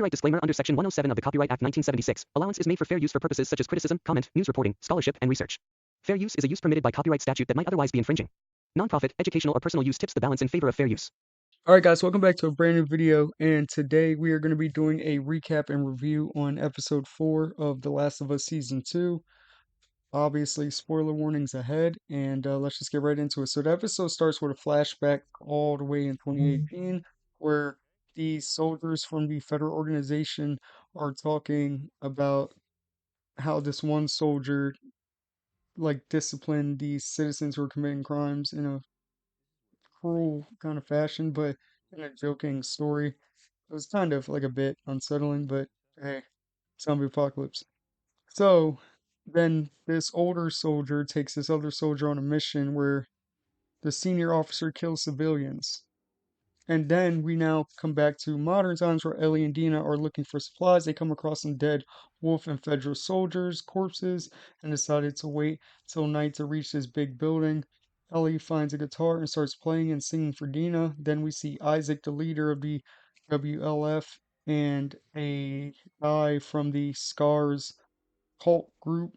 Copyright disclaimer under Section 107 of the Copyright Act 1976. Allowance is made for fair use for purposes such as criticism, comment, news reporting, scholarship, and research. Fair use is a use permitted by copyright statute that might otherwise be infringing. Nonprofit, educational, or personal use tips the balance in favor of fair use. Alright guys, welcome back to a brand new video, and today we are going to be doing a recap and review on episode 4 of The Last of Us Season 2. Obviously, spoiler warnings ahead, and let's just get right into it. So the episode starts with a flashback all the way in 2018, where the soldiers from the federal organization are talking about how this one soldier, disciplined these citizens who are committing crimes in a cruel kind of fashion, but in a joking story. It was kind of like a bit unsettling, but hey, zombie apocalypse. So then this older soldier takes this other soldier on a mission where the senior officer kills civilians. And then we now come back to modern times where Ellie and Dina are looking for supplies. They come across some dead wolf and federal soldiers' corpses and decided to wait till night to reach this big building. Ellie finds a guitar and starts playing and singing for Dina. Then we see Isaac, the leader of the WLF, and a guy from the Scars cult group.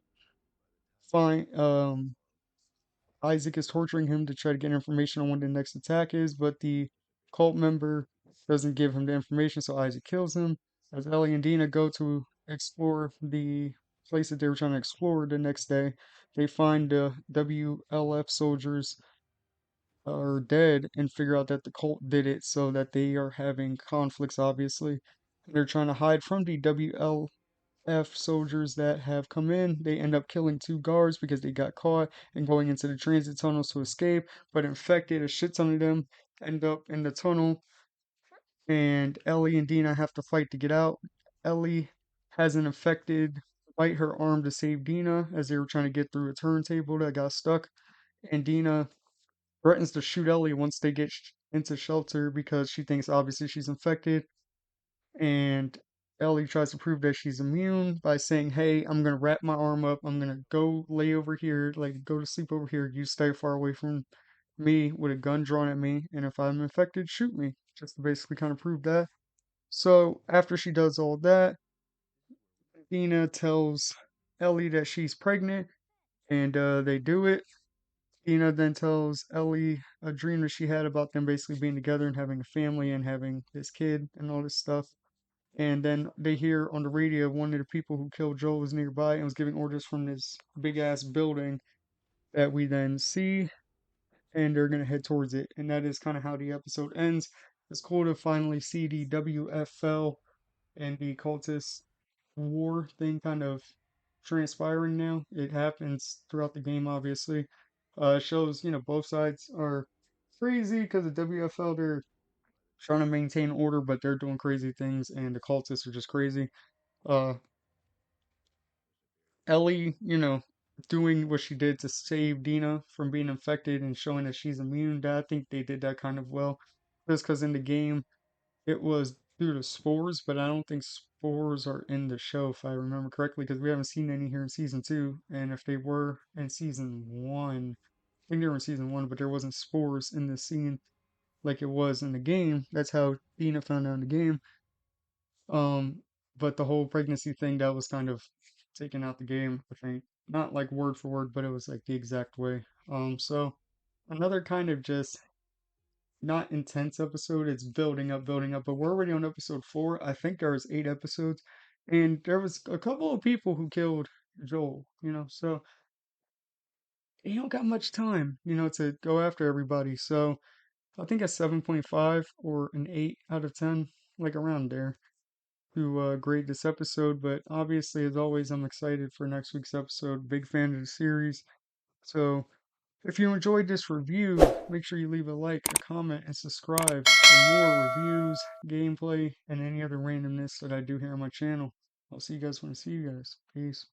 Isaac is torturing him to try to get information on when the next attack is, but the cult member doesn't give him the information, so Isaac kills him. As Ellie and Dina go to explore the place that they were trying to explore the next day, they find the WLF soldiers are dead and figure out that the cult did it, so that they are having conflicts, obviously. And they're trying to hide from the WLF soldiers that have come in. They end up killing 2 guards because they got caught and going into the transit tunnels to escape, but infected a shit ton of them end up in the tunnel, and Ellie and Dina have to fight to get out. Ellie has an infected bite her arm to save Dina as they were trying to get through a turntable that got stuck, and Dina threatens to shoot Ellie once they get into shelter because she thinks obviously she's infected, and Ellie tries to prove that she's immune by saying, "Hey, I'm gonna wrap my arm up. I'm gonna go lay over here, like go to sleep over here. You stay far away from me with a gun drawn at me, and if I'm infected, shoot me." Just to basically kind of prove that. So after she does all that, Dina tells Ellie that she's pregnant, and they do it. Dina then tells Ellie a dream that she had about them basically being together and having a family and having this kid and all this stuff. And then they hear on the radio one of the people who killed Joel was nearby and was giving orders from this big ass building that we then see, and they're gonna head towards it. And that is kind of how the episode ends. It's cool to finally see the WFL and the cultist war thing kind of transpiring now. It happens throughout the game, obviously. It shows, both sides are crazy because the WFL, they're trying to maintain order, but they're doing crazy things, and the cultists are just crazy. Uh, Ellie, doing what she did to save Dina from being infected and showing that she's immune. I think they did that kind of well. Just because in the game it was due to spores, but I don't think spores are in the show if I remember correctly, because we haven't seen any here in season 2. And if they were in season 1, I think they were in season 1, but there wasn't spores in the scene like it was in the game. That's how Dina found out in the game. But the whole pregnancy thing, that was kind of taken out the game, I think. Not like word for word, but it was like the exact way. So another kind of just not intense episode. It's building up, but we're already on episode 4. I think there's 8 episodes, and there was a couple of people who killed Joel, so you don't got much time, to go after everybody. So I think a 7.5 or an 8 out of 10, like around there, to grade this episode. But obviously, as always, I'm excited for next week's episode. Big fan of the series. So if you enjoyed this review, make sure you leave a like, a comment, and subscribe for more reviews, gameplay, and any other randomness that I do here on my channel. I'll see you guys when I see you guys. Peace.